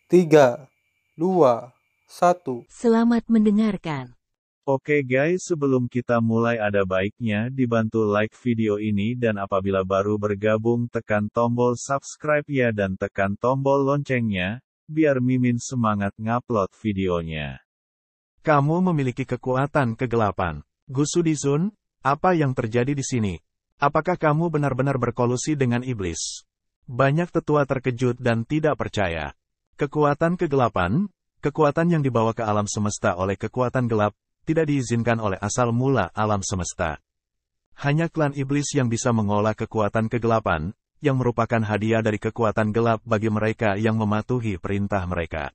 3, 2, 1. Selamat mendengarkan. Oke guys, sebelum kita mulai ada baiknya dibantu like video ini dan apabila baru bergabung tekan tombol subscribe ya dan tekan tombol loncengnya, biar Mimin semangat ngupload videonya. Kamu memiliki kekuatan kegelapan. Gusudizun, apa yang terjadi di sini? Apakah kamu benar-benar berkolusi dengan iblis? Banyak tetua terkejut dan tidak percaya. Kekuatan kegelapan, kekuatan yang dibawa ke alam semesta oleh kekuatan gelap, tidak diizinkan oleh asal mula alam semesta. Hanya klan iblis yang bisa mengolah kekuatan kegelapan, yang merupakan hadiah dari kekuatan gelap bagi mereka yang mematuhi perintah mereka.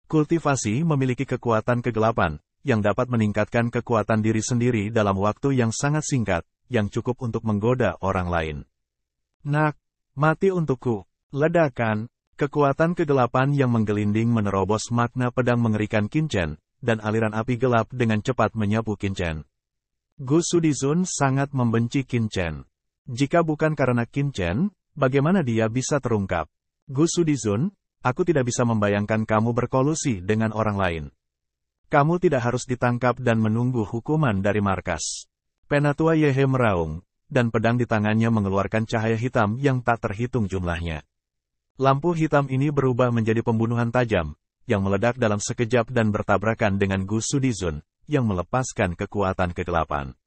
Kultivasi memiliki kekuatan kegelapan, yang dapat meningkatkan kekuatan diri sendiri dalam waktu yang sangat singkat, yang cukup untuk menggoda orang lain. Nak, mati untukku. Ledakan, kekuatan kegelapan yang menggelinding menerobos makna pedang mengerikan Qinchen, dan aliran api gelap dengan cepat menyapu Qinchen. Gusudizun sangat membenci Qinchen. Jika bukan karena Qinchen, bagaimana dia bisa terungkap? Gusudizun, aku tidak bisa membayangkan kamu berkolusi dengan orang lain. Kamu tidak harus ditangkap dan menunggu hukuman dari markas. Penatua Yehe meraung, dan pedang di tangannya mengeluarkan cahaya hitam yang tak terhitung jumlahnya. Lampu hitam ini berubah menjadi pembunuhan tajam, yang meledak dalam sekejap dan bertabrakan dengan Gusudizun, yang melepaskan kekuatan kegelapan.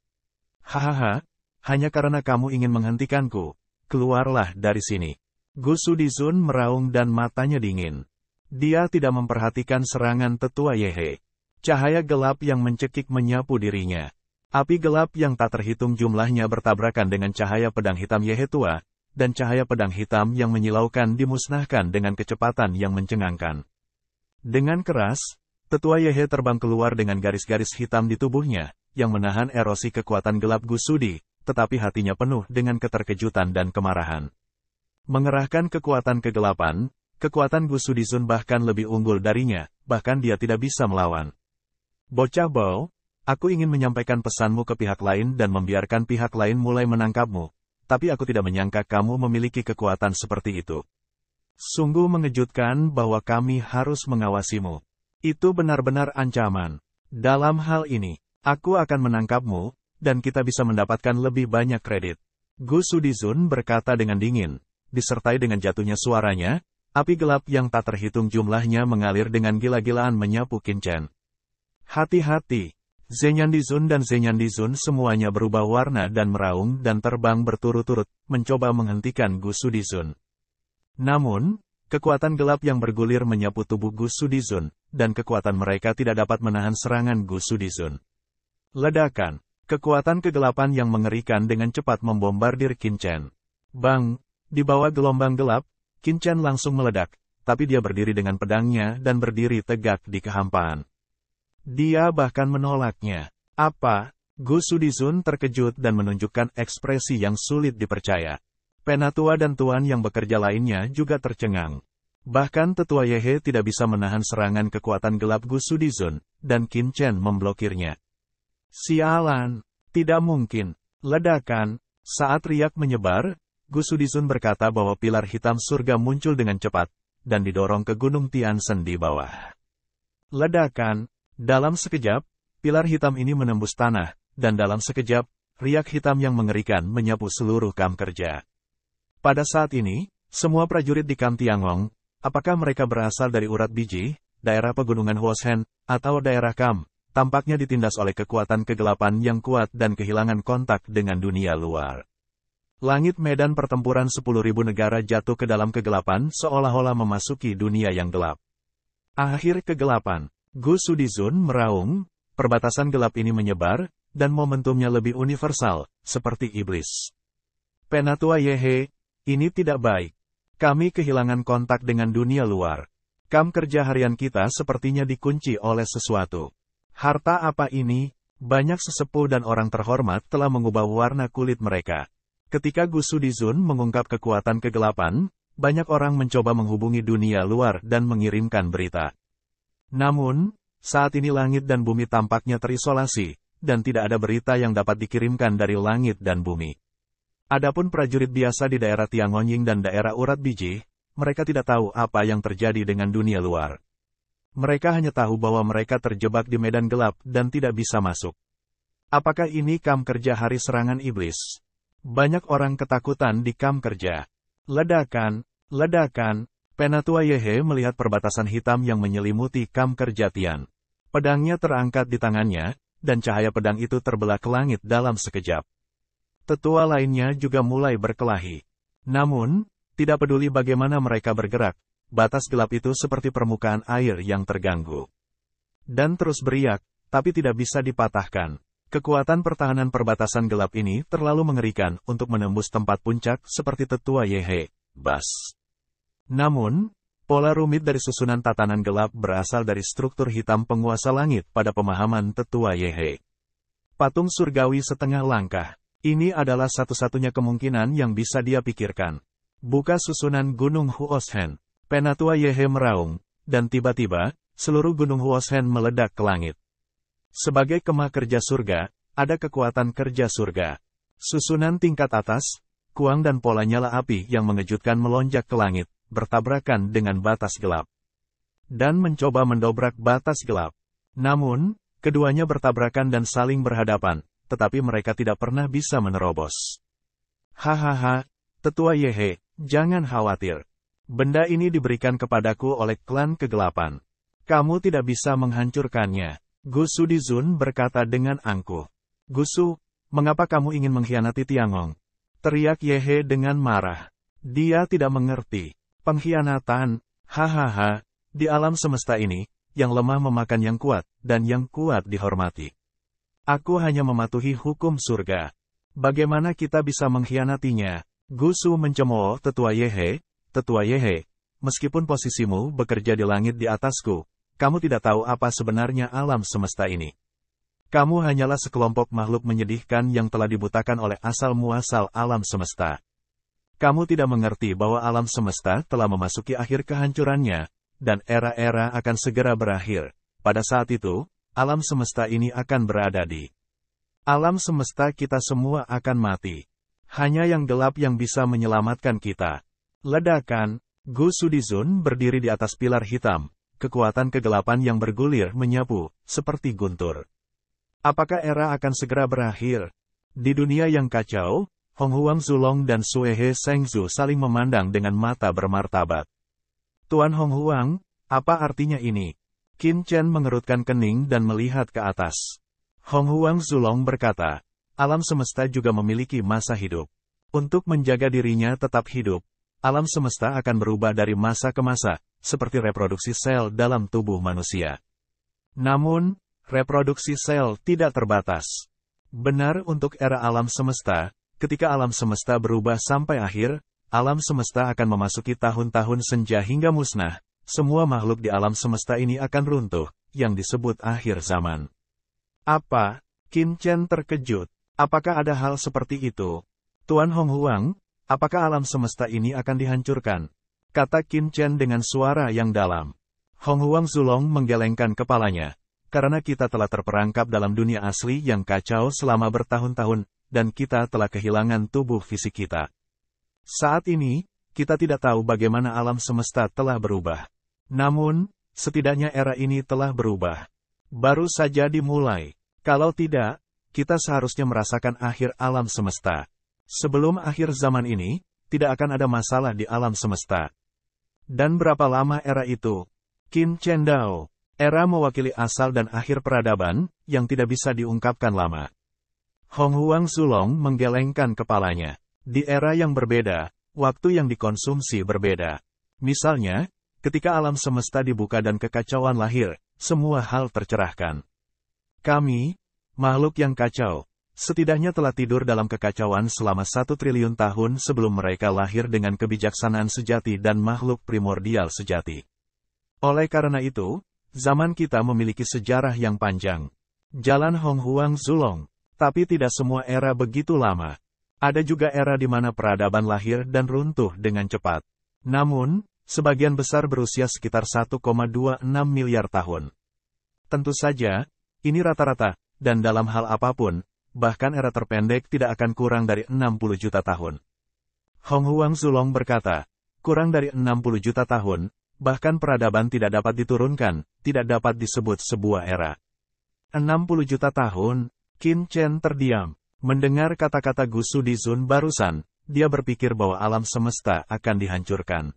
Hahaha, hanya karena kamu ingin menghentikanku, keluarlah dari sini. Gusudizun meraung dan matanya dingin. Dia tidak memperhatikan serangan tetua Yehe. Cahaya gelap yang mencekik menyapu dirinya. Api gelap yang tak terhitung jumlahnya bertabrakan dengan cahaya pedang hitam Yehe tua, dan cahaya pedang hitam yang menyilaukan dimusnahkan dengan kecepatan yang mencengangkan. Dengan keras, tetua Yehe terbang keluar dengan garis-garis hitam di tubuhnya, yang menahan erosi kekuatan gelap Gusudi, tetapi hatinya penuh dengan keterkejutan dan kemarahan. Mengerahkan kekuatan kegelapan, kekuatan Gusudizun bahkan lebih unggul darinya, bahkan dia tidak bisa melawan. Bocah Bao, aku ingin menyampaikan pesanmu ke pihak lain dan membiarkan pihak lain mulai menangkapmu, tapi aku tidak menyangka kamu memiliki kekuatan seperti itu. Sungguh mengejutkan bahwa kami harus mengawasimu. Itu benar-benar ancaman. Dalam hal ini, aku akan menangkapmu, dan kita bisa mendapatkan lebih banyak kredit. Gusudizun berkata dengan dingin, disertai dengan jatuhnya suaranya, api gelap yang tak terhitung jumlahnya mengalir dengan gila-gilaan menyapu Qinchen. Hati-hati, Zenyandizun dan Zenyandizun semuanya berubah warna dan meraung dan terbang berturut-turut, mencoba menghentikan Gusudizun. Namun, kekuatan gelap yang bergulir menyapu tubuh Gusudizun, dan kekuatan mereka tidak dapat menahan serangan Gusudizun. Ledakan, kekuatan kegelapan yang mengerikan dengan cepat membombardir Qinchen. Bang, di bawah gelombang gelap, Qinchen langsung meledak, tapi dia berdiri dengan pedangnya dan berdiri tegak di kehampaan. Dia bahkan menolaknya. Apa? Gusudizun terkejut dan menunjukkan ekspresi yang sulit dipercaya. Penatua dan tuan yang bekerja lainnya juga tercengang. Bahkan tetua Yehe tidak bisa menahan serangan kekuatan gelap Gusudizun, dan Qinchen memblokirnya. Sialan, tidak mungkin. Ledakan, saat riak menyebar, Gusudizun berkata bahwa pilar hitam surga muncul dengan cepat, dan didorong ke Gunung Tiansen di bawah. Ledakan, dalam sekejap, pilar hitam ini menembus tanah, dan dalam sekejap, riak hitam yang mengerikan menyapu seluruh kam kerja. Pada saat ini, semua prajurit di Kam Tiangong, apakah mereka berasal dari Urat Biji, daerah pegunungan Huoshen, atau daerah Kam, tampaknya ditindas oleh kekuatan kegelapan yang kuat dan kehilangan kontak dengan dunia luar. Langit medan pertempuran 10.000 negara jatuh ke dalam kegelapan seolah-olah memasuki dunia yang gelap. Akhir kegelapan, Gusudizun meraung, perbatasan gelap ini menyebar, dan momentumnya lebih universal, seperti iblis. Penatua Yehe, ini tidak baik. Kami kehilangan kontak dengan dunia luar. Kam kerja harian kita sepertinya dikunci oleh sesuatu. Harta apa ini? Banyak sesepuh dan orang terhormat telah mengubah warna kulit mereka. Ketika Gusudizun mengungkap kekuatan kegelapan, banyak orang mencoba menghubungi dunia luar dan mengirimkan berita. Namun, saat ini langit dan bumi tampaknya terisolasi, dan tidak ada berita yang dapat dikirimkan dari langit dan bumi. Adapun prajurit biasa di daerah Tiangonying dan daerah Urat Biji, mereka tidak tahu apa yang terjadi dengan dunia luar. Mereka hanya tahu bahwa mereka terjebak di medan gelap dan tidak bisa masuk. Apakah ini kamp kerja hari serangan iblis? Banyak orang ketakutan di kamp kerja. Ledakan, ledakan. Penatua Yehe melihat perbatasan hitam yang menyelimuti kamp kerja Tian. Pedangnya terangkat di tangannya, dan cahaya pedang itu terbelah ke langit dalam sekejap. Tetua lainnya juga mulai berkelahi. Namun, tidak peduli bagaimana mereka bergerak, batas gelap itu seperti permukaan air yang terganggu. Dan terus beriak, tapi tidak bisa dipatahkan. Kekuatan pertahanan perbatasan gelap ini terlalu mengerikan untuk menembus tempat puncak seperti Tetua Yehe, Bas. Namun, pola rumit dari susunan tatanan gelap berasal dari struktur hitam penguasa langit pada pemahaman Tetua Yehe. Patung surgawi setengah langkah. Ini adalah satu-satunya kemungkinan yang bisa dia pikirkan. Buka susunan Gunung Huoshen. Penatua Yehe meraung, dan tiba-tiba, seluruh Gunung Huoshen meledak ke langit. Sebagai kemah kerja surga, ada kekuatan kerja surga. Susunan tingkat atas, kuang dan pola nyala api yang mengejutkan melonjak ke langit, bertabrakan dengan batas gelap. Dan mencoba mendobrak batas gelap. Namun, keduanya bertabrakan dan saling berhadapan, tetapi mereka tidak pernah bisa menerobos. Hahaha, Tetua Yehe, jangan khawatir. Benda ini diberikan kepadaku oleh klan kegelapan. Kamu tidak bisa menghancurkannya. Gusu Dizun berkata dengan angkuh. Gusu, mengapa kamu ingin mengkhianati Tiangong? Teriak Yehe dengan marah. Dia tidak mengerti. Pengkhianatan, hahaha, di alam semesta ini, yang lemah memakan yang kuat, dan yang kuat dihormati. Aku hanya mematuhi hukum surga. Bagaimana kita bisa mengkhianatinya? Gusu mencemooh Tetua Yehe. Tetua Yehe, meskipun posisimu bekerja di langit di atasku, kamu tidak tahu apa sebenarnya alam semesta ini. Kamu hanyalah sekelompok makhluk menyedihkan yang telah dibutakan oleh asal-muasal alam semesta. Kamu tidak mengerti bahwa alam semesta telah memasuki akhir kehancurannya, dan era-era akan segera berakhir. Pada saat itu, alam semesta ini akan berada di alam semesta kita semua akan mati. Hanya yang gelap yang bisa menyelamatkan kita. Ledakan, Gusu Dizun berdiri di atas pilar hitam. Kekuatan kegelapan yang bergulir menyapu, seperti guntur. Apakah era akan segera berakhir? Di dunia yang kacau, Hong Huang Zulong dan Suehe Sengzu saling memandang dengan mata bermartabat. Tuan Hong Huang, apa artinya ini? Qin Chen mengerutkan kening dan melihat ke atas. Hong Huang Zulong berkata, alam semesta juga memiliki masa hidup. Untuk menjaga dirinya tetap hidup, alam semesta akan berubah dari masa ke masa, seperti reproduksi sel dalam tubuh manusia. Namun, reproduksi sel tidak terbatas. Benar untuk era alam semesta, ketika alam semesta berubah sampai akhir, alam semesta akan memasuki tahun-tahun senja hingga musnah. Semua makhluk di alam semesta ini akan runtuh, yang disebut akhir zaman. Apa? Qin Chen terkejut. Apakah ada hal seperti itu? Tuan Hong Huang, apakah alam semesta ini akan dihancurkan? Kata Qin Chen dengan suara yang dalam. Hong Huang Zulong menggelengkan kepalanya. Karena kita telah terperangkap dalam dunia asli yang kacau selama bertahun-tahun, dan kita telah kehilangan tubuh fisik kita. Saat ini, kita tidak tahu bagaimana alam semesta telah berubah. Namun, setidaknya era ini telah berubah. Baru saja dimulai. Kalau tidak, kita seharusnya merasakan akhir alam semesta. Sebelum akhir zaman ini, tidak akan ada masalah di alam semesta. Dan berapa lama era itu? Qin Chen Dao. Era mewakili asal dan akhir peradaban, yang tidak bisa diungkapkan lama. Hong Huang Zulong menggelengkan kepalanya. Di era yang berbeda, waktu yang dikonsumsi berbeda. Misalnya, ketika alam semesta dibuka dan kekacauan lahir, semua hal tercerahkan. Kami, makhluk yang kacau, setidaknya telah tidur dalam kekacauan selama 1 triliun tahun sebelum mereka lahir dengan kebijaksanaan sejati dan makhluk primordial sejati. Oleh karena itu, zaman kita memiliki sejarah yang panjang. Jalan Hong Huang Zulong. Tapi tidak semua era begitu lama. Ada juga era di mana peradaban lahir dan runtuh dengan cepat. Namun, sebagian besar berusia sekitar 1,26 miliar tahun. Tentu saja, ini rata-rata, dan dalam hal apapun, bahkan era terpendek tidak akan kurang dari 60 juta tahun. Hong Huang Zulong berkata, kurang dari 60 juta tahun, bahkan peradaban tidak dapat diturunkan, tidak dapat disebut sebuah era. 60 juta tahun, Qin Chen terdiam. Mendengar kata-kata Gu Shudizun barusan, dia berpikir bahwa alam semesta akan dihancurkan.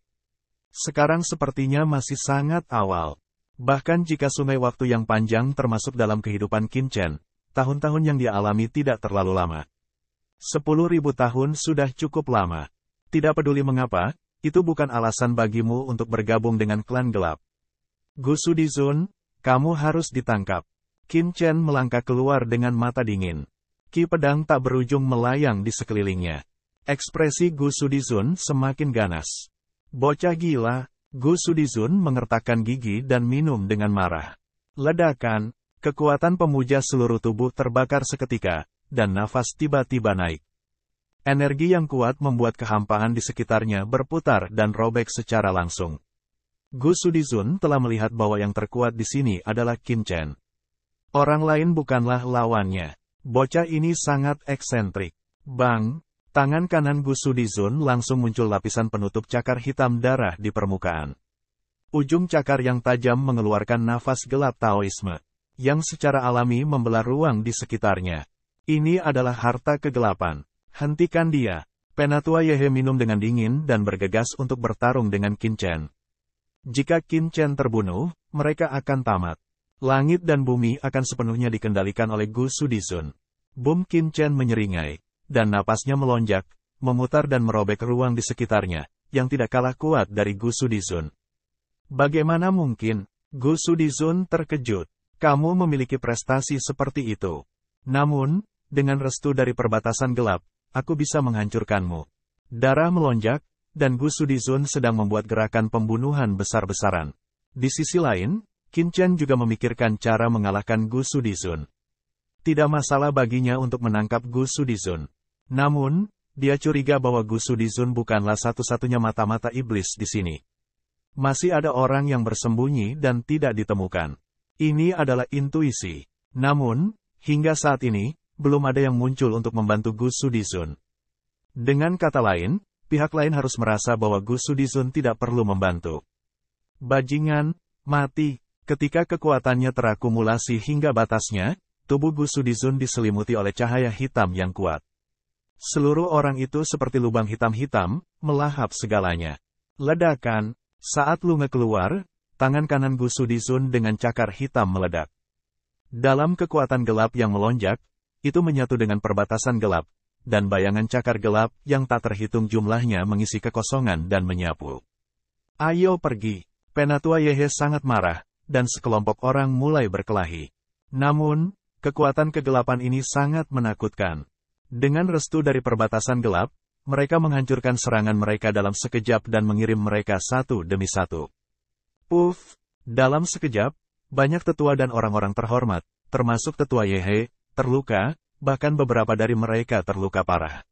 Sekarang sepertinya masih sangat awal. Bahkan jika sungai waktu yang panjang termasuk dalam kehidupan Qin Chen, tahun-tahun yang dia alami tidak terlalu lama. 10.000 tahun sudah cukup lama. Tidak peduli mengapa, itu bukan alasan bagimu untuk bergabung dengan klan gelap. Gu Shudizun, kamu harus ditangkap. Qin Chen melangkah keluar dengan mata dingin. Ki pedang tak berujung melayang di sekelilingnya. Ekspresi Gu Shudizun semakin ganas. Bocah gila, Gu Shudizun mengertakkan gigi dan minum dengan marah. Ledakan, kekuatan pemuja seluruh tubuh terbakar seketika, dan nafas tiba-tiba naik. Energi yang kuat membuat kehampaan di sekitarnya berputar dan robek secara langsung. Gu Shudizun telah melihat bahwa yang terkuat di sini adalah Qin Chen. Orang lain bukanlah lawannya. Bocah ini sangat eksentrik. Bang! Tangan kanan Gu Shudizun langsung muncul lapisan penutup cakar hitam darah di permukaan. Ujung cakar yang tajam mengeluarkan nafas gelap Taoisme, yang secara alami membelah ruang di sekitarnya. Ini adalah harta kegelapan. Hentikan dia. Penatua Yehe minum dengan dingin dan bergegas untuk bertarung dengan Qin Chen. Jika Qin Chen terbunuh, mereka akan tamat. Langit dan bumi akan sepenuhnya dikendalikan oleh Gu Shudizun. Bum Qin Chen menyeringai. Dan napasnya melonjak, memutar dan merobek ruang di sekitarnya, yang tidak kalah kuat dari Gu Shudizun. Bagaimana mungkin? Gu Shudizun terkejut. Kamu memiliki prestasi seperti itu. Namun, dengan restu dari perbatasan gelap, aku bisa menghancurkanmu. Darah melonjak, dan Gu Shudizun sedang membuat gerakan pembunuhan besar-besaran. Di sisi lain, Qin Chen juga memikirkan cara mengalahkan Gu Shudizun. Tidak masalah baginya untuk menangkap Gu Shudizun. Namun, dia curiga bahwa Gu Shudizun bukanlah satu-satunya mata-mata iblis di sini. Masih ada orang yang bersembunyi dan tidak ditemukan. Ini adalah intuisi. Namun, hingga saat ini, belum ada yang muncul untuk membantu Gu Shudizun. Dengan kata lain, pihak lain harus merasa bahwa Gu Shudizun tidak perlu membantu. Bajingan, mati. Ketika kekuatannya terakumulasi hingga batasnya, tubuh Gu Shudizun diselimuti oleh cahaya hitam yang kuat. Seluruh orang itu seperti lubang hitam-hitam, melahap segalanya. Ledakan, saat lunga keluar, tangan kanan Gu Shudizun dengan cakar hitam meledak. Dalam kekuatan gelap yang melonjak, itu menyatu dengan perbatasan gelap, dan bayangan cakar gelap yang tak terhitung jumlahnya mengisi kekosongan dan menyapu. Ayo pergi. Penatua Yehe sangat marah, dan sekelompok orang mulai berkelahi. Namun, kekuatan kegelapan ini sangat menakutkan. Dengan restu dari perbatasan gelap, mereka menghancurkan serangan mereka dalam sekejap dan mengirim mereka satu demi satu. Puff! Dalam sekejap, banyak tetua dan orang-orang terhormat, termasuk tetua Yehe, terluka, bahkan beberapa dari mereka terluka parah.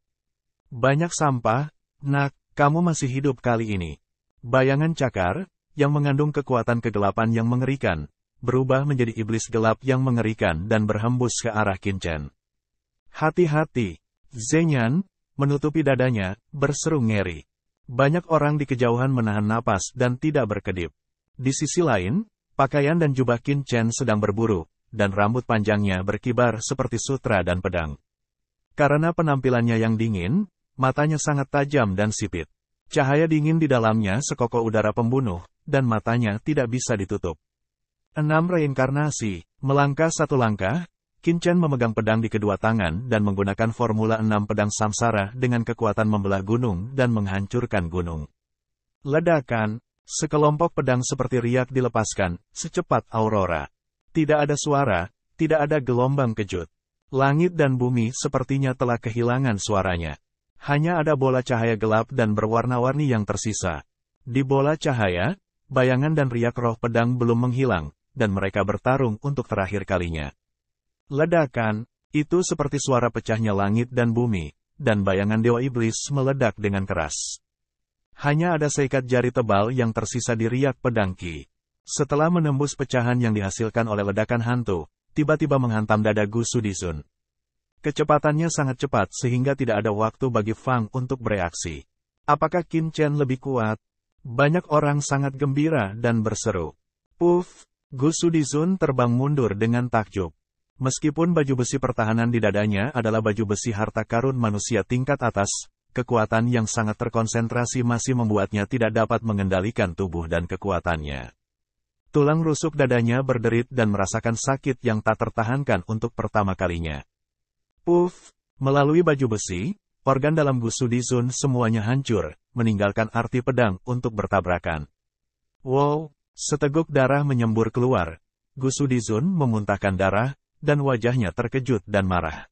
Banyak sampah, nak, kamu masih hidup kali ini. Bayangan cakar, yang mengandung kekuatan kegelapan yang mengerikan, berubah menjadi iblis gelap yang mengerikan dan berhembus ke arah Qin Chen. Hati-hati, Zenyan, menutupi dadanya, berseru ngeri. Banyak orang di kejauhan menahan napas dan tidak berkedip. Di sisi lain, pakaian dan jubah Qin Chen sedang berburu, dan rambut panjangnya berkibar seperti sutra dan pedang. Karena penampilannya yang dingin, matanya sangat tajam dan sipit. Cahaya dingin di dalamnya sekokoh udara pembunuh, dan matanya tidak bisa ditutup. 6 reinkarnasi, melangkah satu langkah, Qin Chen memegang pedang di kedua tangan dan menggunakan formula 6 pedang samsara dengan kekuatan membelah gunung dan menghancurkan gunung. Ledakan, sekelompok pedang seperti riak dilepaskan, secepat aurora. Tidak ada suara, tidak ada gelombang kejut. Langit dan bumi sepertinya telah kehilangan suaranya. Hanya ada bola cahaya gelap dan berwarna-warni yang tersisa. Di bola cahaya, bayangan dan riak roh pedang belum menghilang, dan mereka bertarung untuk terakhir kalinya. Ledakan, itu seperti suara pecahnya langit dan bumi, dan bayangan Dewa Iblis meledak dengan keras. Hanya ada seikat jari tebal yang tersisa di riak pedang Qi. Setelah menembus pecahan yang dihasilkan oleh ledakan hantu, tiba-tiba menghantam dada Gu Shudizun. Kecepatannya sangat cepat sehingga tidak ada waktu bagi Fang untuk bereaksi. Apakah Qin Chen lebih kuat? Banyak orang sangat gembira dan berseru. Puff, Gu Sudizun terbang mundur dengan takjub. Meskipun baju besi pertahanan di dadanya adalah baju besi harta karun manusia tingkat atas, kekuatan yang sangat terkonsentrasi masih membuatnya tidak dapat mengendalikan tubuh dan kekuatannya. Tulang rusuk dadanya berderit dan merasakan sakit yang tak tertahankan untuk pertama kalinya. Puff, melalui baju besi, organ dalam Gu Sudizun semuanya hancur, meninggalkan arti pedang untuk bertabrakan. Wow, seteguk darah menyembur keluar. Gu Sudizun memuntahkan darah, dan wajahnya terkejut dan marah.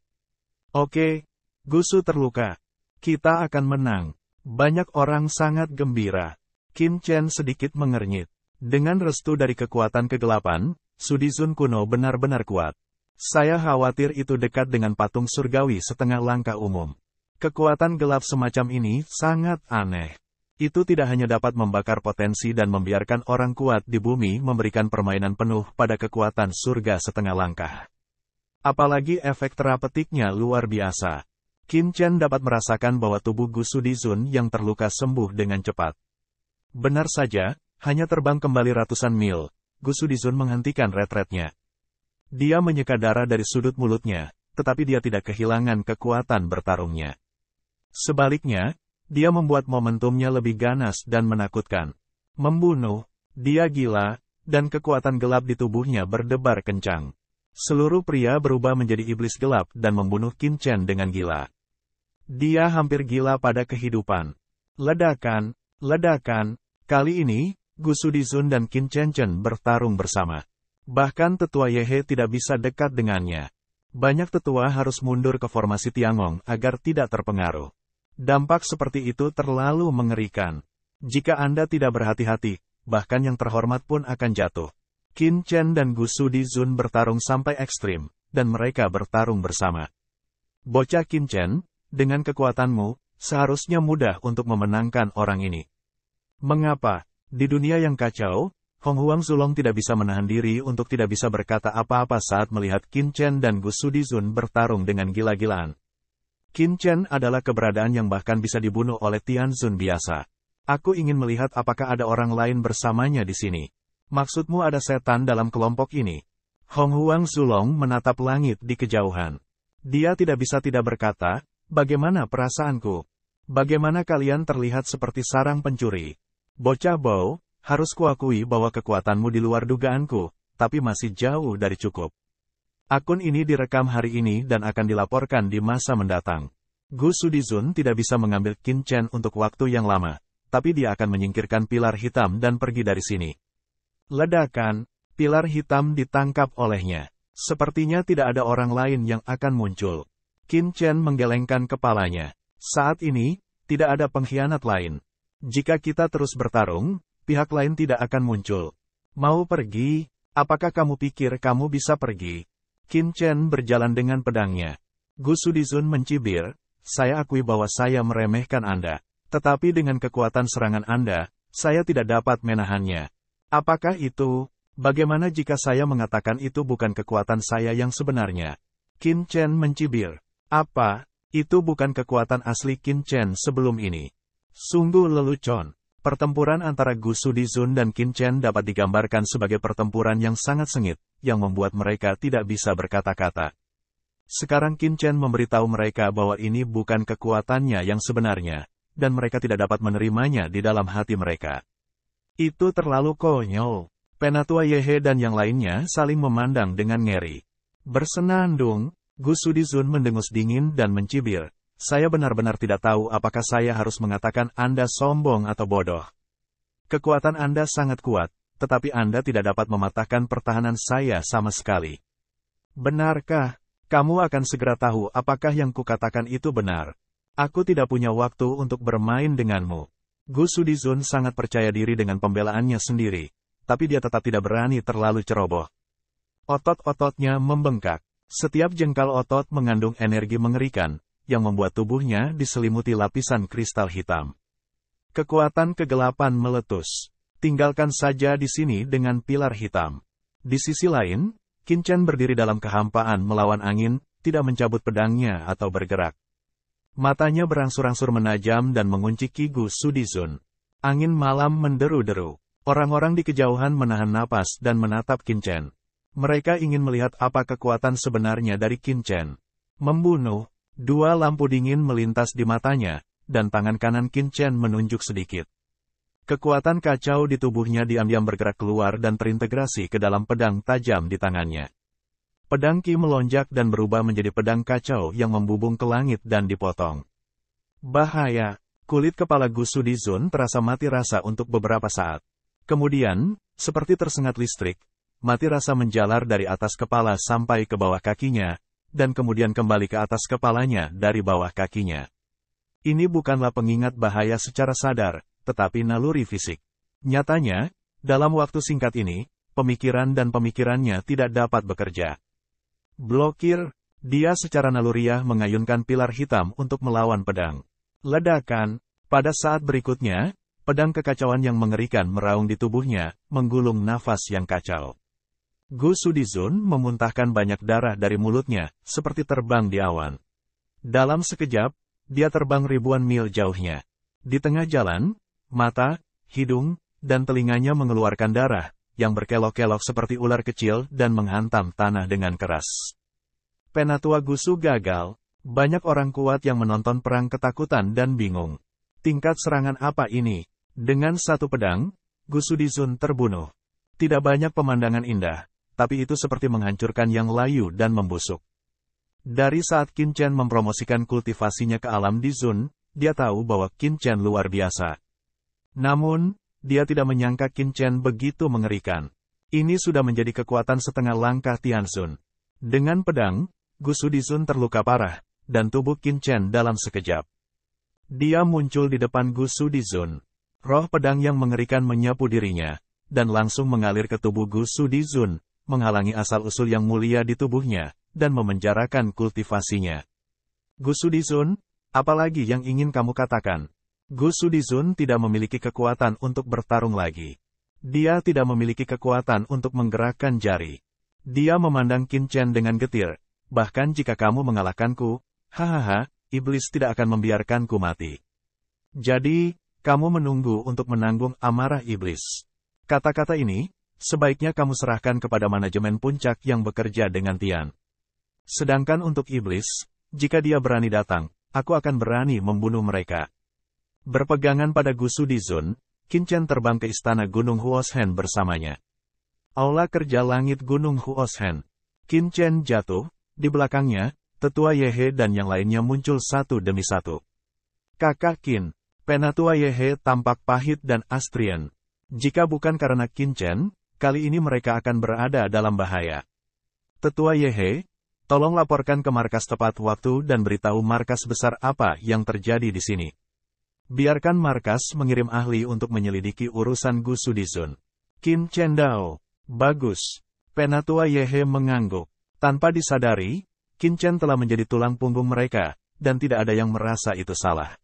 Oke, Gusu terluka. Kita akan menang. Banyak orang sangat gembira. Qin Chen sedikit mengernyit. Dengan restu dari kekuatan kegelapan, Sudizun kuno benar-benar kuat. Saya khawatir itu dekat dengan patung surgawi setengah langkah umum. Kekuatan gelap semacam ini sangat aneh. Itu tidak hanya dapat membakar potensi dan membiarkan orang kuat di bumi memberikan permainan penuh pada kekuatan surga setengah langkah. Apalagi efek terapetiknya luar biasa. Qin Chen dapat merasakan bahwa tubuh Gu Sudizun yang terluka sembuh dengan cepat. Benar saja, hanya terbang kembali ratusan mil, Gu Sudizun menghentikan retretnya. Dia menyeka darah dari sudut mulutnya, tetapi dia tidak kehilangan kekuatan bertarungnya. Sebaliknya, dia membuat momentumnya lebih ganas dan menakutkan. Membunuh, dia gila, dan kekuatan gelap di tubuhnya berdebar kencang. Seluruh pria berubah menjadi iblis gelap dan membunuh Qin Chen dengan gila. Dia hampir gila pada kehidupan. Ledakan, ledakan. Kali ini, Gu Sudizun dan Qin Chen bertarung bersama. Bahkan tetua Yehe tidak bisa dekat dengannya. Banyak tetua harus mundur ke formasi Tiangong agar tidak terpengaruh. Dampak seperti itu terlalu mengerikan. Jika Anda tidak berhati-hati, bahkan yang terhormat pun akan jatuh. Qin Chen dan Gu Sudizun bertarung sampai ekstrim, dan mereka bertarung bersama. Bocah Qin Chen, dengan kekuatanmu, seharusnya mudah untuk memenangkan orang ini. Mengapa? Di dunia yang kacau, Hong Huang Zulong tidak bisa menahan diri untuk tidak bisa berkata apa-apa saat melihat Qin Chen dan Gu Sudizun bertarung dengan gila-gilaan. Qin Chen adalah keberadaan yang bahkan bisa dibunuh oleh Tianzun biasa. Aku ingin melihat apakah ada orang lain bersamanya di sini. Maksudmu ada setan dalam kelompok ini? Hong Huang Zulong menatap langit di kejauhan. Dia tidak bisa tidak berkata, bagaimana perasaanku? Bagaimana kalian terlihat seperti sarang pencuri? Bocah Bao, harus kuakui bahwa kekuatanmu di luar dugaanku, tapi masih jauh dari cukup. Akun ini direkam hari ini dan akan dilaporkan di masa mendatang. Gu Sudizun tidak bisa mengambil Qin Chen untuk waktu yang lama, tapi dia akan menyingkirkan pilar hitam dan pergi dari sini. Ledakan, pilar hitam ditangkap olehnya. Sepertinya tidak ada orang lain yang akan muncul. Qin Chen menggelengkan kepalanya. Saat ini, tidak ada pengkhianat lain. Jika kita terus bertarung, pihak lain tidak akan muncul. Mau pergi? Apakah kamu pikir kamu bisa pergi? Qin Chen berjalan dengan pedangnya. Gu Sudizun mencibir, saya akui bahwa saya meremehkan Anda. Tetapi dengan kekuatan serangan Anda, saya tidak dapat menahannya. Apakah itu? Bagaimana jika saya mengatakan itu bukan kekuatan saya yang sebenarnya? Qin Chen mencibir. Apa? Itu bukan kekuatan asli Qin Chen sebelum ini. Sungguh lelucon. Pertempuran antara Gu Sudizun dan Qin Chen dapat digambarkan sebagai pertempuran yang sangat sengit, yang membuat mereka tidak bisa berkata-kata. Sekarang Qin Chen memberitahu mereka bahwa ini bukan kekuatannya yang sebenarnya, dan mereka tidak dapat menerimanya di dalam hati mereka. Itu terlalu konyol. Penatua Yehe dan yang lainnya saling memandang dengan ngeri. Bersenandung, Gu Sudizun mendengus dingin dan mencibir. Saya benar-benar tidak tahu apakah saya harus mengatakan Anda sombong atau bodoh. Kekuatan Anda sangat kuat, tetapi Anda tidak dapat mematahkan pertahanan saya sama sekali. Benarkah? Kamu akan segera tahu apakah yang kukatakan itu benar. Aku tidak punya waktu untuk bermain denganmu. Gu Sudizun sangat percaya diri dengan pembelaannya sendiri, tapi dia tetap tidak berani terlalu ceroboh. Otot-ototnya membengkak. Setiap jengkal otot mengandung energi mengerikan, yang membuat tubuhnya diselimuti lapisan kristal hitam. Kekuatan kegelapan meletus. Tinggalkan saja di sini dengan pilar hitam. Di sisi lain, Qin Chen berdiri dalam kehampaan melawan angin, tidak mencabut pedangnya atau bergerak. Matanya berangsur-angsur menajam dan mengunci Ki Gu Sudizun. Angin malam menderu-deru. Orang-orang di kejauhan menahan napas dan menatap Qin Chen. Mereka ingin melihat apa kekuatan sebenarnya dari Qin Chen. Membunuh. Dua lampu dingin melintas di matanya, dan tangan kanan Qin Chen menunjuk sedikit. Kekuatan kacau di tubuhnya diam-diam bergerak keluar dan terintegrasi ke dalam pedang tajam di tangannya. Pedang Qi melonjak dan berubah menjadi pedang kacau yang membubung ke langit dan dipotong. Bahaya! Kulit kepala Gu Sudizun terasa mati rasa untuk beberapa saat. Kemudian, seperti tersengat listrik, mati rasa menjalar dari atas kepala sampai ke bawah kakinya, dan kemudian kembali ke atas kepalanya dari bawah kakinya. Ini bukanlah pengingat bahaya secara sadar, tetapi naluri fisik. Nyatanya, dalam waktu singkat ini, pemikiran dan pemikirannya tidak dapat bekerja. Blokir, dia secara naluriah mengayunkan pilar hitam untuk melawan pedang. Ledakan, pada saat berikutnya, pedang kekacauan yang mengerikan meraung di tubuhnya, menggulung nafas yang kacau. Gu Sudizun memuntahkan banyak darah dari mulutnya, seperti terbang di awan. Dalam sekejap, dia terbang ribuan mil jauhnya. Di tengah jalan, mata, hidung, dan telinganya mengeluarkan darah, yang berkelok-kelok seperti ular kecil dan menghantam tanah dengan keras. Penatua Gusu gagal. Banyak orang kuat yang menonton perang ketakutan dan bingung. Tingkat serangan apa ini? Dengan satu pedang, Gu Sudizun terbunuh. Tidak banyak pemandangan indah, tapi itu seperti menghancurkan yang layu dan membusuk. Dari saat Qin Chen mempromosikan kultivasinya ke alam di Zun, dia tahu bahwa Qin Chen luar biasa. Namun, dia tidak menyangka Qin Chen begitu mengerikan. Ini sudah menjadi kekuatan setengah langkah Tianzun. Dengan pedang, Gu Sudizun terluka parah, dan tubuh Qin Chen dalam sekejap. Dia muncul di depan Gu Sudizun. Roh pedang yang mengerikan menyapu dirinya, dan langsung mengalir ke tubuh Gu Sudizun, menghalangi asal-usul yang mulia di tubuhnya, dan memenjarakan kultivasinya. Gu Sudizun, apalagi yang ingin kamu katakan? Gu Sudizun tidak memiliki kekuatan untuk bertarung lagi. Dia tidak memiliki kekuatan untuk menggerakkan jari. Dia memandang Qin Chen dengan getir. Bahkan jika kamu mengalahkanku, hahaha, iblis tidak akan membiarkanku mati. Jadi, kamu menunggu untuk menanggung amarah iblis. Kata-kata ini, sebaiknya kamu serahkan kepada manajemen puncak yang bekerja dengan Tian. Sedangkan untuk iblis, jika dia berani datang, aku akan berani membunuh mereka. Berpegangan pada Gu Sudizun, Qin Chen terbang ke istana Gunung Huoshen bersamanya. Aula kerja langit Gunung Huoshen. Qin Chen jatuh, di belakangnya, Tetua Yehe dan yang lainnya muncul satu demi satu. Kakak Qin, Penatua Yehe tampak pahit dan astrian. Jika bukan karena Qin Chen, kali ini mereka akan berada dalam bahaya. Tetua Yehe, tolong laporkan ke markas tepat waktu dan beritahu markas besar apa yang terjadi di sini. Biarkan markas mengirim ahli untuk menyelidiki urusan Gu Sudizun. Qin Chen Dao, bagus. Penatua Yehe mengangguk. Tanpa disadari, Qin Chen telah menjadi tulang punggung mereka, dan tidak ada yang merasa itu salah.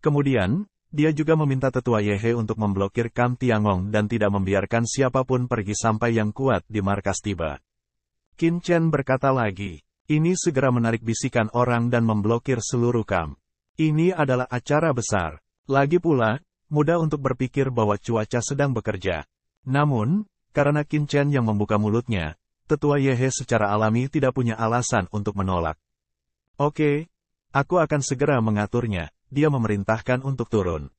Kemudian, dia juga meminta Tetua Yehe untuk memblokir Kam Tiangong dan tidak membiarkan siapapun pergi sampai yang kuat di markas tiba. Qin Chen berkata lagi, ini segera menarik bisikan orang dan memblokir seluruh Kam. Ini adalah acara besar. Lagi pula, mudah untuk berpikir bahwa cuaca sedang bekerja. Namun, karena Qin Chen yang membuka mulutnya, Tetua Yehe secara alami tidak punya alasan untuk menolak. Oke, aku akan segera mengaturnya, dia memerintahkan untuk turun.